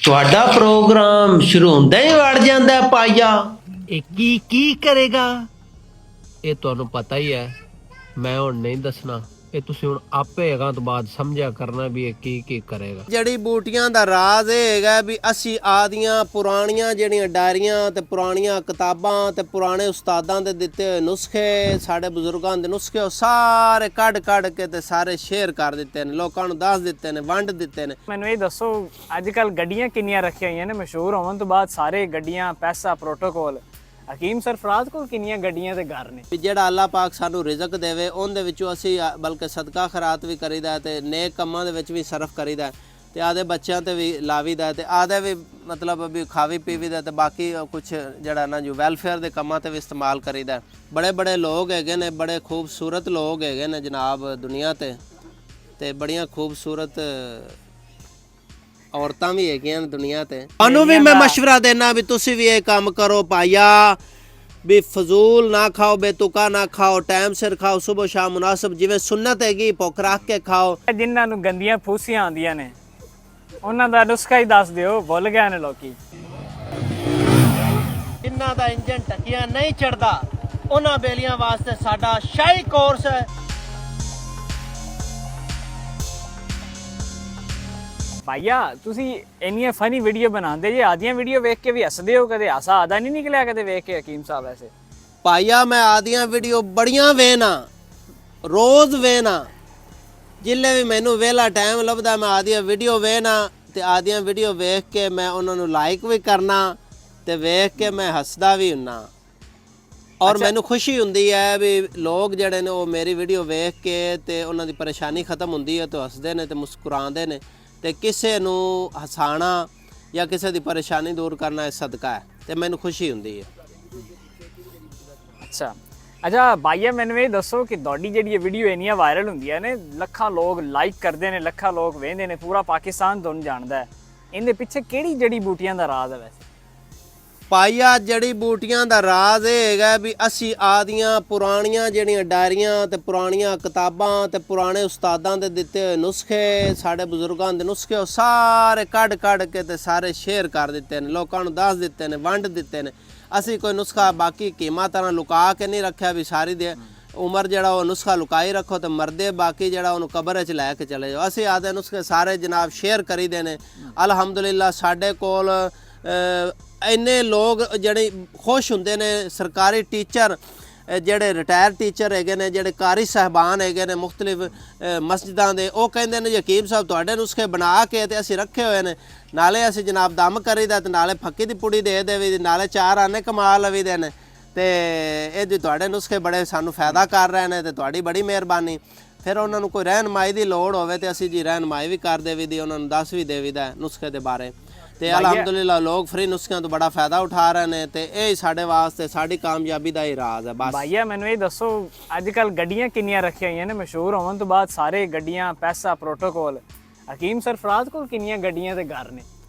ਤੁਹਾਡਾ ਪ੍ਰੋਗਰਾਮ ਸ਼ੁਰੂ ਹੁੰਦਾ ਹੀ ਵੜ ਜਾਂਦਾ ਪਾਇਆ। ਇਹ ਕੀ ਕਰੇਗਾ ਇਹ ਤੁਹਾਨੂੰ ਪਤਾ ਹੀ ਹੈ। ਮੈਂ ਹੁਣ ਨਹੀਂ ਦੱਸਣਾ, ਇਹ ਤੁਸੀਂ ਹੁਣ ਆਪੇ ਹੈਗਾ ਤੋਂ ਬਾਅਦ ਸਮਝਿਆ ਕਰਨਾ ਵੀ ਇਹ ਕੀ ਕਰੇਗਾ। ਜੜੀ ਬੂਟੀਆਂ ਦਾ ਰਾਜ਼ ਇਹ ਹੈਗਾ ਵੀ ਅਸੀਂ ਆਦੀਆਂ ਪੁਰਾਣੀਆਂ ਜਿਹੜੀਆਂ ਡਾਇਰੀਆਂ ਤੇ ਪੁਰਾਣੀਆਂ ਕਿਤਾਬਾਂ ਤੇ ਪੁਰਾਣੇ ਉਸਤਾਦਾਂ ਦੇ ਦਿੱਤੇ ਹੋਏ ਨੁਸਖੇ, ਸਾਡੇ ਬਜ਼ੁਰਗਾਂ ਦੇ ਨੁਸਖੇ, ਉਹ ਸਾਰੇ ਕੱਢ ਕੇ ਤੇ ਸਾਰੇ ਸ਼ੇਅਰ ਕਰ ਦਿੱਤੇ ਨੇ, ਲੋਕਾਂ ਨੂੰ ਦੱਸ ਦਿੱਤੇ ਨੇ, ਵੰਡ ਦਿੱਤੇ ਨੇ। ਮੈਨੂੰ ਇਹ ਦੱਸੋ, ਅੱਜ ਕੱਲ ਗੱਡੀਆਂ ਕਿੰਨੀਆਂ ਰੱਖੀਆਂ ਹੋਈਆਂ ਨੇ? ਮਸ਼ਹੂਰ ਹੋਣ ਤੋਂ ਬਾਅਦ ਸਾਰੇ ਗੱਡੀਆਂ, ਪੈਸਾ, ਪ੍ਰੋਟੋਕੋਲ। ਹਕੀਮ ਸਰਫਰਾਜ਼ ਕੋਲ ਕਿੰਨੀਆਂ ਗੱਡੀਆਂ ਤੇ ਘਰ ਨੇ? ਵੀ ਜਿਹੜਾ ਅੱਲਾਹ ਪਾਕ ਸਾਨੂੰ ਰਿਜ਼ਕ ਦੇਵੇ ਉਹਦੇ ਵਿੱਚੋਂ ਅਸੀਂ ਬਲਕਿ ਸਦਕਾ ਖੈਰਾਤ ਵੀ ਕਰੀਦਾ ਤੇ ਨੇਕ ਕੰਮਾਂ ਦੇ ਵਿੱਚ ਵੀ ਸਰਫ ਕਰੀਦਾ ਤੇ ਆਦੇ ਬੱਚਿਆਂ ਤੇ ਵੀ ਲਾਵੀਦਾ ਤੇ ਆਦੇ ਵੀ ਮਤਲਬ ਵੀ ਖਾਵੀ ਪੀਵੀਦਾ ਤੇ ਬਾਕੀ ਕੁਝ ਜਿਹੜਾ ਨਾ ਜੋ ਵੈਲਫੇਅਰ ਦੇ ਕੰਮਾਂ ਤੇ ਵੀ ਇਸਤੇਮਾਲ ਕਰੀਦਾ। ਬੜੇ ਲੋਕ ਹੈਗੇ ਨੇ, ਬੜੇ ਖੂਬਸੂਰਤ ਲੋਕ ਹੈਗੇ ਨੇ ਜਨਾਬ ਦੁਨੀਆ ਤੇ ਬੜੀਆਂ ਖੂਬਸੂਰਤ ਔਰਤਾਂ ਵੀ ਹੈਗੀਆਂ ਨੇ ਦੁਨੀਆ ਤੇ। ਤੁਹਾਨੂੰ ਵੀ ਮੈਂ ਮਸ਼ਵਰਾ ਦੇਣਾ ਵੀ ਤੁਸੀਂ ਵੀ ਇਹ ਕੰਮ ਕਰੋ ਪਾਇਆ, ਵੀ ਫਜ਼ੂਲ ਨਾ ਖਾਓ, ਬੇਤੁਕਾ ਨਾ ਖਾਓ, ਟਾਈਮ ਸਿਰ ਖਾਓ, ਸੁਬਹ ਸ਼ਾਮ ਮੁਨਾਸਬ, ਜਿਵੇਂ ਸੁਨਨਤ ਹੈਗੀ ਭੁੱਖ ਰੱਖ ਕੇ ਖਾਓ। ਜਿਨ੍ਹਾਂ ਨੂੰ ਗੰਦੀਆਂ ਫੂਸੀਆਂ ਆਉਂਦੀਆਂ ਨੇ ਉਹਨਾਂ ਦਾ ਨੁਸਖਾ ਹੀ ਦੱਸ ਦਿਓ, ਭੁੱਲ ਗਏ ਨੇ ਲੋਕੀ। ਜਿਨ੍ਹਾਂ ਦਾ ਇੰਜਨ ਟੱਕੀਆਂ ਨਹੀਂ ਚੜਦਾ ਉਹਨਾਂ ਬੇਲੀਆਂ ਵਾਸਤੇ ਸਾਡਾ ਸ਼ਾਹੀ ਕੋਰਸ ਹੈ। ਭਾਈਆ ਤੁਸੀਂ ਇੰਨੀਆਂ ਫਨੀ ਵੀਡੀਓ ਬਣਾਉਂਦੇ ਜੇ, ਆਦੀਆਂ ਵੀਡੀਓ ਵੇਖ ਕੇ ਵੀ ਹੱਸਦੇ ਹੋ, ਕਦੇ ਹਾਸਾ ਆਦਾ ਨਹੀਂ ਨਿਕਲਿਆ ਕਦੇ ਵੇਖ ਕੇ ਹਕੀਮ ਸਾਹਿਬ? ਐਸੇ ਪਾਇਆ ਮੈਂ ਆਦੀਆਂ ਵੀਡੀਓ ਬੜੀਆਂ ਵੇਨਾ, ਰੋਜ਼ ਵੇਨਾ, ਜਿੱਲੇ ਵੀ ਮੈਨੂੰ ਵੇਲਾ ਟਾਈਮ ਲੱਭਦਾ ਮੈਂ ਆਦੀਆਂ ਵੀਡੀਓ ਵੇਨਾ ਤੇ ਆਦੀਆਂ ਵੀਡੀਓ ਵੇਖ ਕੇ ਮੈਂ ਉਹਨਾਂ ਨੂੰ ਲਾਈਕ ਵੀ ਕਰਨਾ ਤੇ ਵੇਖ ਕੇ ਮੈਂ ਹੱਸਦਾ ਵੀ ਹੁੰਨਾ। ਔਰ ਮੈਨੂੰ ਖੁਸ਼ੀ ਹੁੰਦੀ ਹੈ ਵੀ ਲੋਕ ਜਿਹੜੇ ਨੇ ਉਹ ਮੇਰੀ ਵੀਡੀਓ ਵੇਖ ਕੇ ਤੇ ਉਹਨਾਂ ਦੀ ਪਰੇਸ਼ਾਨੀ ਖਤਮ ਹੁੰਦੀ ਹੈ ਤੇ ਹੱਸਦੇ ਨੇ ਤੇ ਮੁਸਕਰਾਉਂਦੇ ਨੇ ਤੇ ਕਿਸੇ ਨੂੰ ਹਸਾਣਾ ਜਾਂ ਕਿਸੇ ਦੀ ਪਰੇਸ਼ਾਨੀ ਦੂਰ ਕਰਨਾ ਇਹ ਸਦਕਾ ਹੈ ਤੇ ਮੈਨੂੰ ਖੁਸ਼ੀ ਹੁੰਦੀ ਹੈ। ਅੱਛਾ ਭਾਈਆ ਮੈਨੂੰ ਇਹ ਦੱਸੋ ਕਿ ਤੁਹਾਡੀ ਜਿਹੜੀ ਇਹ ਵੀਡੀਓ ਇੰਨੀਆਂ ਵਾਇਰਲ ਹੁੰਦੀਆਂ ਨੇ, ਲੱਖਾਂ ਲੋਕ ਲਾਈਕ ਕਰਦੇ ਨੇ, ਲੱਖਾਂ ਲੋਕ ਵੇਖਦੇ ਨੇ, ਪੂਰਾ ਪਾਕਿਸਤਾਨ ਤੁਹਾਨੂੰ ਜਾਣਦਾ ਹੈ, ਇਹਦੇ ਪਿੱਛੇ ਕਿਹੜੀ ਜੜੀ ਬੂਟੀਆਂ ਦਾ ਰਾਜ਼ ਹੈ? ਵੈਸੇ ਪਾਇਆ ਜੜੀ ਬੂਟੀਆਂ ਦਾ ਰਾਜ਼ ਇਹ ਹੈਗਾ ਵੀ ਅਸੀਂ ਆਦੀਆਂ ਪੁਰਾਣੀਆਂ ਜਿਹੜੀਆਂ ਡਾਇਰੀਆਂ ਤੇ ਪੁਰਾਣੀਆਂ ਕਿਤਾਬਾਂ ਤੇ ਪੁਰਾਣੇ ਉਸਤਾਦਾਂ ਦੇ ਦਿੱਤੇ ਹੋਏ ਨੁਸਖੇ, ਸਾਡੇ ਬਜ਼ੁਰਗਾਂ ਦੇ ਨੁਸਖੇ, ਉਹ ਸਾਰੇ ਕੱਢ ਕੇ ਤੇ ਸਾਰੇ ਸ਼ੇਅਰ ਕਰ ਦਿੱਤੇ ਨੇ, ਲੋਕਾਂ ਨੂੰ ਦੱਸ ਦਿੱਤੇ ਨੇ, ਵੰਡ ਦਿੱਤੇ ਨੇ। ਅਸੀਂ ਕੋਈ ਨੁਸਖਾ ਬਾਕੀ ਕੀਮਾ ਤਰ੍ਹਾਂ ਲੁਕਾ ਕੇ ਨਹੀਂ ਰੱਖਿਆ ਵੀ ਸਾਰੀ ਦੇ ਉਮਰ ਜਿਹੜਾ ਉਹ ਨੁਸਖਾ ਲੁਕਾਈ ਰੱਖੋ ਤੇ ਮਰਦੇ ਬਾਕੀ ਜਿਹੜਾ ਉਹਨੂੰ ਕਬਰ 'ਚ ਲੈ ਕੇ ਚਲੇ ਜਾਓ। ਅਸੀਂ ਆਦੇ ਨੁਸਖੇ ਸਾਰੇ ਜਨਾਬ ਸ਼ੇਅਰ ਕਰੀਦੇ ਨੇ। ਅਲਹਮਦੁਲਿਲਾ ਸਾਡੇ ਕੋਲ ਇੰਨੇ ਲੋਕ ਜਿਹੜੇ ਖੁਸ਼ ਹੁੰਦੇ ਨੇ। ਸਰਕਾਰੀ ਟੀਚਰ ਜਿਹੜੇ ਰਿਟਾਇਰ ਟੀਚਰ ਹੈਗੇ ਨੇ, ਜਿਹੜੇ ਕਾਰੀ ਸਾਹਿਬਾਨ ਹੈਗੇ ਨੇ ਮੁਖਤਲਿਫ ਮਸਜਿਦਾਂ ਦੇ, ਉਹ ਕਹਿੰਦੇ ਨੇ ਹਕੀਮ ਸਾਹਿਬ ਤੁਹਾਡੇ ਨੁਸਖੇ ਬਣਾ ਕੇ ਤੇ ਅਸੀਂ ਰੱਖੇ ਹੋਏ ਨੇ, ਨਾਲੇ ਅਸੀਂ ਜਨਾਬ ਦਮ ਕਰੀਦਾ ਤੇ ਨਾਲੇ ਫੱਕੀ ਦੀ ਪੁੜੀ ਦੇ ਦੇਵੀ, ਨਾਲੇ 4 ਆਨੇ ਕਮਾ ਲਵੀਦੇ ਨੇ ਤੇ ਇਹ ਜੀ ਤੁਹਾਡੇ ਨੁਸਖੇ ਬੜੇ ਸਾਨੂੰ ਫਾਇਦਾ ਕਰ ਰਹੇ ਨੇ ਤੇ ਤੁਹਾਡੀ ਬੜੀ ਮਿਹਰਬਾਨੀ। ਫਿਰ ਉਹਨਾਂ ਨੂੰ ਕੋਈ ਰਹਿਨਮਾਈ ਦੀ ਲੋੜ ਹੋਵੇ ਤੇ ਅਸੀਂ ਜੀ ਰਹਿਨਮਾਈ ਵੀ ਕਰ ਦੇਵੀ ਦੀ, ਉਹਨਾਂ ਨੂੰ ਦੱਸ ਵੀ ਦੇਵੀਦਾ ਨੁਸਖੇ ਦੇ ਬਾਰੇ ਤੇ ਅਲਹਮਦੁਲਿਲਾ ਲੋਕ ਫ੍ਰੀ ਨੁਸਖਿਆਂ ਤੋਂ ਬੜਾ ਫਾਇਦਾ ਉਠਾ ਰਹੇ ਨੇ ਤੇ ਇਹ ਸਾਡੇ ਵਾਸਤੇ ਸਾਡੀ ਕਾਮਯਾਬੀ ਦਾ ਹੀ ਰਾਜ਼ ਹੈ। ਬਸ ਭਾਈਆ ਮੈਨੂੰ ਇਹ ਦੱਸੋ, ਅੱਜ ਕੱਲ ਗੱਡੀਆਂ ਕਿੰਨੀਆਂ ਰੱਖੀਆਂ ਹੋਈਆਂ ਨੇ? ਮਸ਼ਹੂਰ ਹੋਣ ਤੋਂ ਬਾਅਦ ਸਾਰੇ ਗੱਡੀਆਂ, ਪੈਸਾ, ਪ੍ਰੋਟੋਕੋਲ। ਹਕੀਮ ਸਰਫਰਾਜ਼ ਕੋਲ ਕਿੰਨੀਆਂ ਗੱਡੀਆਂ ਤੇ ਘਰ ਨੇ?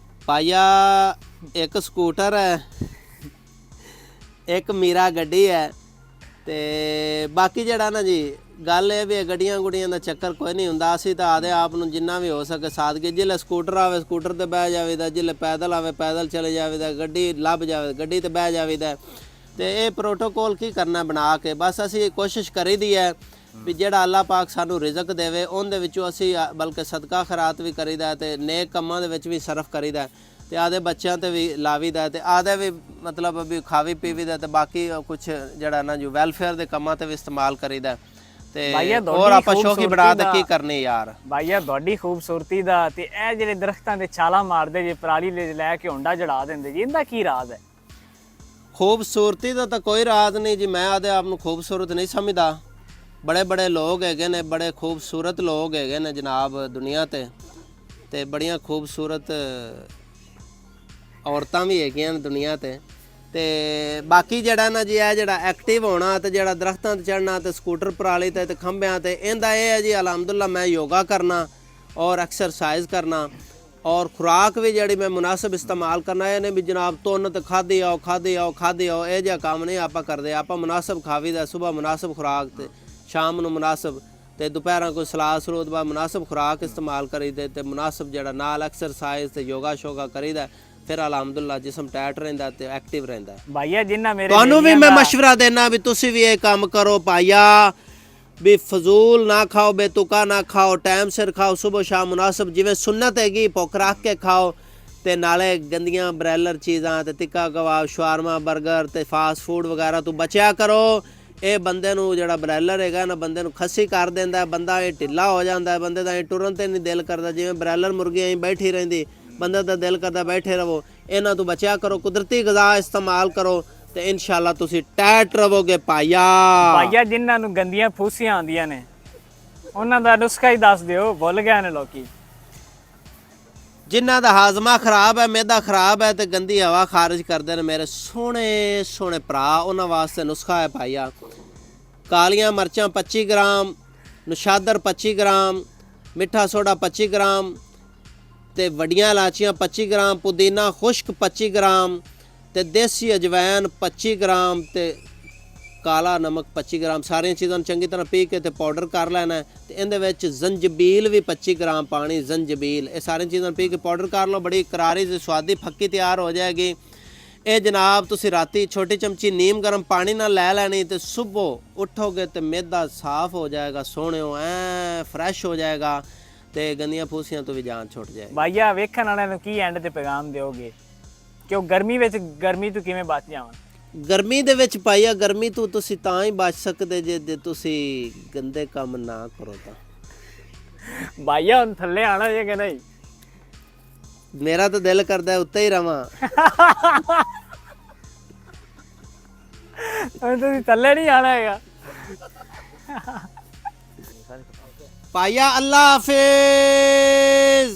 ਪਾਇਆ ਇੱਕ ਸਕੂਟਰ ਹੈ, ਇੱਕ ਮੀਰਾ ਗੱਡੀ ਹੈ ਤੇ ਬਾਕੀ ਜਿਹੜਾ ਨਾ ਜੀ ਗੱਲ ਇਹ ਵੀ ਗੱਡੀਆਂ ਗੁੱਡੀਆਂ ਦਾ ਚੱਕਰ ਕੋਈ ਨਹੀਂ ਹੁੰਦਾ। ਅਸੀਂ ਤਾਂ ਆਦੇ ਆਪ ਨੂੰ ਜਿੰਨਾ ਵੀ ਹੋ ਸਕੇ ਸਾਦਗੀ, ਜਿੱਲੇ ਸਕੂਟਰ ਆਵੇ ਸਕੂਟਰ ਤੇ ਬਹਿ ਜਾਵੇਦਾ, ਜਿੱਲੇ ਪੈਦਲ ਆਵੇ ਪੈਦਲ ਚਲੇ ਜਾਵੇਦਾ, ਗੱਡੀ ਲੱਭ ਜਾਵੇ ਗੱਡੀ ਤੇ ਬਹਿ ਜਾਵੇਦਾ ਤੇ ਇਹ ਪ੍ਰੋਟੋਕੋਲ ਕੀ ਕਰਨਾ ਬਣਾ ਕੇ। ਬਸ ਅਸੀਂ ਕੋਸ਼ਿਸ਼ ਕਰੀਦੀ ਹੈ ਵੀ ਜਿਹੜਾ ਅੱਲਾਹ ਪਾਕ ਸਾਨੂੰ ਰਿਜ਼ਕ ਦੇਵੇ ਉਹਦੇ ਵਿੱਚੋਂ ਅਸੀਂ ਬਲਕਿ ਸਦਕਾ ਖੈਰਾਤ ਵੀ ਕਰੀਦਾ ਤੇ ਨੇਕ ਕੰਮਾਂ ਦੇ ਵਿੱਚ ਵੀ ਸਰਫ ਕਰੀਦਾ ਤੇ ਆਦੇ ਬੱਚਿਆਂ ਤੇ ਵੀ ਲਾਵੀਦਾ ਤੇ ਆਦੇ ਵੀ ਮਤਲਬ ਵੀ ਖਾਵੀ ਪੀਵੀਦਾ ਤੇ ਬਾਕੀ ਕੁਝ ਜਿਹੜਾ ਨਾ ਜੋ ਵੈਲਫੇਅਰ ਦੇ ਕੰਮਾਂ ਤੇ ਵੀ ਇਸਤੇਮਾਲ ਕਰੀਦਾ ਤੇ ਹੋਰ ਆਪਾਂ ਸ਼ੌਕੀ ਬਣਾ ਤੇ ਕੀ ਕਰਨੀ ਯਾਰ। ਭਾਈਆ ਤੁਹਾਡੀ ਖੂਬਸੂਰਤੀ ਦਾ ਤੇ ਇਹ ਜਿਹੜੇ ਦਰਖਤਾਂ ਦੇ ਛਾਲਾਂ ਮਾਰਦੇ ਜੇ, ਪਰਾਲੀ ਲੈ ਕੇ ਹੁੰਡਾ ਜੜਾ ਦਿੰਦੇ ਜੀ, ਇਹਦਾ ਕੀ ਰਾਜ਼ ਹੈ? ਖੂਬਸੂਰਤੀ ਦਾ ਤਾਂ ਕੋਈ ਰਾਜ਼ ਨਹੀਂ ਜੀ, ਮੈਂ ਆਦੇ ਆਪ ਨੂੰ ਖੂਬਸੂਰਤ ਨਹੀਂ ਸਮਝਦਾ। ਬੜੇ ਲੋਕ ਹੈਗੇ ਨੇ, ਬੜੇ ਖੂਬਸੂਰਤ ਲੋਕ ਹੈਗੇ ਨੇ ਜਨਾਬ ਦੁਨੀਆ ਤੇ ਬੜੀਆਂ ਖੂਬਸੂਰਤ ਔਰਤਾਂ ਵੀ ਹੈਗੀਆਂ ਨੇ ਦੁਨੀਆ ਤੇ ਬਾਕੀ ਜਿਹੜਾ ਨਾ ਜੀ ਇਹ ਜਿਹੜਾ ਐਕਟਿਵ ਹੋਣਾ ਤੇ ਜਿਹੜਾ ਦਰਖਤਾਂ ਤੇ ਚੜਨਾ ਤੇ ਸਕੂਟਰ ਪਰਾਲੀ ਤੇ ਖੰਭਿਆਂ ਤੇ, ਇਹਦਾ ਇਹ ਹੈ ਜੀ ਅਲਹਮਦੁਲਿਲਾ ਮੈਂ ਯੋਗਾ ਕਰਨਾ ਔਰ ਐਕਸਰਸਾਈਜ਼ ਕਰਨਾ ਔਰ ਖੁਰਾਕ ਵੀ ਜਿਹੜੀ ਮੈਂ ਮੁਨਾਸਬ ਇਸਤੇਮਾਲ ਕਰਨਾ। ਇਹ ਨੇ ਵੀ ਜਨਾਬ ਤੁੰਨ ਤੇ ਖਾਧੀ ਆਓ ਇਹ ਜਿਹਾ ਕੰਮ ਨਹੀਂ ਆਪਾਂ ਕਰਦੇ। ਆਪਾਂ ਮੁਨਾਸਬ ਖਾਵੀਦਾ, ਸੁਬਹ ਮੁਨਾਸਬ ਖੁਰਾਕ ਤੇ ਸ਼ਾਮ ਨੂੰ ਮੁਨਾਸਬ ਤੇ ਦੁਪਹਿਰਾਂ ਕੋਈ ਸਲਾਦ ਸਲੂਦ ਬਾਅਦ ਮੁਨਾਸਬ ਖੁਰਾਕ ਇਸਤੇਮਾਲ ਕਰੀਦੇ ਤੇ ਮੁਨਾਸਬ ਜਿਹੜਾ ਨਾਲ ਐਕਸਰਸਾਈਜ਼ ਤੇ ਯੋਗਾ ਸ਼ੋਗਾ ਕਰੀਦਾ, ਫਿਰ ਅਲਹਮਦੁਲਿਲਾ ਜਿਸਮ ਟਾਈਟ ਰਹਿੰਦਾ ਤੇ ਐਕਟਿਵ ਰਹਿੰਦਾ। ਭਾਈਆ ਜਿੰਨਾ ਮੇਰੇ ਤੁਹਾਨੂੰ ਵੀ ਮੈਂ ਮਸ਼ਵਰਾ ਦੇਣਾ ਵੀ ਤੁਸੀਂ ਵੀ ਇਹ ਕੰਮ ਕਰੋ ਭਾਈਆ, ਵੀ ਫਜ਼ੂਲ ਨਾ ਖਾਓ, ਬੇਤੁਕਾ ਨਾ ਖਾਓ, ਟਾਈਮ ਸਿਰ ਖਾਓ, ਸੁਬਹ ਸ਼ਾਮ ਮੁਨਾਸਬ ਜਿਵੇਂ ਸੁਨਨਤ ਹੈਗੀ ਭੁੱਖ ਰੱਖ ਕੇ ਖਾਓ, ਤੇ ਨਾਲੇ ਗੰਦੀਆਂ ਬ੍ਰੈਲਰ ਚੀਜ਼ਾਂ ਤੇ ਟਿੱਕਾ ਕਬਾਬ, ਸ਼ਵਾਰਮਾ, 버ਗਰ ਤੇ ਫਾਸਟ ਫੂਡ ਵਗੈਰਾ ਤੋਂ ਬਚਿਆ ਕਰੋ। ਇਹ ਬੰਦੇ ਨੂੰ ਜਿਹੜਾ ਬ੍ਰੈਲਰ ਹੈਗਾ ਨਾ ਬੰਦੇ ਨੂੰ ਖੱਸੀ ਕਰ ਦਿੰਦਾ, ਬੰਦਾ ਇਹ ਢਿੱਲਾ ਹੋ ਜਾਂਦਾ, ਬੰਦੇ ਦਾ ਇਹ ਟੁਰਨ ਤੇ ਨਹੀਂ ਦਿਲ ਕਰਦਾ, ਜਿਵੇਂ ਬ੍ਰੈਲਰ ਮੁਰਗੀ ਐਂ ਬੈਠੀ ਰਹਿੰਦੀ, ਬੰਦੇ ਦਾ ਦਿਲ ਕਰਦਾ ਬੈਠੇ ਰਹੋ। ਇਹਨਾਂ ਤੋਂ ਬਚਿਆ ਕਰੋ, ਕੁਦਰਤੀ ਗ਼ਜ਼ਾ ਇਸਤੇਮਾਲ ਕਰੋ ਤੇ ਇਨਸ਼ਾਅੱਲਾ ਤੁਸੀਂ ਟਾਈਟ ਰਹੋਗੇ ਭਾਈਆ ਜਿਨ੍ਹਾਂ ਨੂੰ ਗੰਦੀਆਂ ਫੂਸੀਆਂ ਆਉਂਦੀਆਂ ਨੇ ਉਹਨਾਂ ਦਾ ਨੁਸਖਾ ਹੀ ਦੱਸ ਦਿਓ, ਭੁੱਲ ਗਏ ਨੇ ਲੋਕੀ। ਜਿਨ੍ਹਾਂ ਦਾ ਹਾਜ਼ਮਾ ਖਰਾਬ ਹੈ, ਮੈਦਾ ਖਰਾਬ ਹੈ ਤੇ ਗੰਦੀ ਹਵਾ ਖਾਰਜ ਕਰਦੇ ਨੇ ਮੇਰੇ ਸੋਹਣੇ ਸੋਹਣੇ ਭਰਾ, ਉਹਨਾਂ ਵਾਸਤੇ ਨੁਸਖਾ ਹੈ ਭਾਈਆ। ਕਾਲੀਆਂ ਮਿਰਚਾਂ 25 ਗ੍ਰਾਮ, ਨਸ਼ਾਦਰ 25 ਗ੍ਰਾਮ, ਮਿੱਠਾ ਸੋਡਾ 25 ਗ੍ਰਾਮ ਤੇ ਵੱਡੀਆਂ ਇਲਾਚੀਆਂ 25 ਗ੍ਰਾਮ, ਪੁਦੀਨਾ ਖੁਸ਼ਕ 25 ਗ੍ਰਾਮ ਤੇ ਦੇਸੀ ਅਜਵਾਇਨ 25 ਗ੍ਰਾਮ ਤੇ ਕਾਲਾ ਨਮਕ 25 ਗ੍ਰਾਮ। ਸਾਰੀਆਂ ਚੀਜ਼ਾਂ ਨੂੰ ਚੰਗੀ ਤਰ੍ਹਾਂ ਪੀ ਕੇ ਤੇ ਪਾਊਡਰ ਕਰ ਲੈਣਾ ਹੈ ਤੇ ਇਹਦੇ ਵਿੱਚ ਜ਼ੰਜਬੀਲ ਵੀ 25 ਗ੍ਰਾਮ ਪਾਣੀ, ਜ਼ੰਜਬੀਲ, ਇਹ ਸਾਰੀਆਂ ਚੀਜ਼ਾਂ ਪੀ ਕੇ ਪਾਊਡਰ ਕਰ ਲਓ। ਬੜੀ ਕਰਾਰੀ ਤੇ ਸਵਾਦੀ ਫੱਕੀ ਤਿਆਰ ਹੋ ਜਾਏਗੀ। ਇਹ ਜਨਾਬ ਤੁਸੀਂ ਰਾਤੀ ਛੋਟੀ ਚਮਚੀ ਨੀਮ ਗਰਮ ਪਾਣੀ ਨਾਲ ਲੈ ਲੈਣੀ ਤੇ ਸਵੇਰ ਉੱਠੋਗੇ ਤੇ ਮੈਦਾ ਸਾਫ਼ ਹੋ ਜਾਏਗਾ, ਸੋਹਣਿਓ ਐ ਫਰੈਸ਼ ਹੋ ਜਾਏਗਾ ਤੇ ਗੰਦੀਆਂ ਫੂਸੀਆਂ ਤੋਂ ਵੀ ਜਾਨ ਛੁੱਟ ਜਾਏਗੀ। ਭਾਈਆ ਵੇਖਣ ਵਾਲਿਆਂ ਨੂੰ ਕੀ ਐਂਡ ਤੇ ਪੈਗਾਮ ਦਿਓਗੇ ਕਿ ਉਹ ਗਰਮੀ ਤੋਂ ਕਿਵੇਂ ਬਚ ਜਾਵਣ? ਗਰਮੀ ਦੇ ਵਿੱਚ ਪਾਈਆ, ਗਰਮੀ ਤੋਂ ਤੁਸੀਂ ਤਾਂ ਹੀ ਬਚ ਸਕਦੇ ਜੇ ਤੁਸੀਂ ਗੰਦੇ ਕੰਮ ਨਾ ਕਰੋ ਤਾਂ। ਭਾਈਆ ਹੁਣ ਥੱਲੇ ਆਣਾ ਜੇ ਕਿ ਨਹੀਂ? ਮੇਰਾ ਤਾਂ ਦਿਲ ਕਰਦਾ ਉੱਤੇ ਹੀ ਰਵਾਂ। ਹੁਣ ਤੁਸੀਂ ਥੱਲੇ ਨਹੀਂ ਆਣਾ ਹੈਗਾ। ਪਾਈਆ ਅੱਲਾ ਹਾਫਿਜ਼।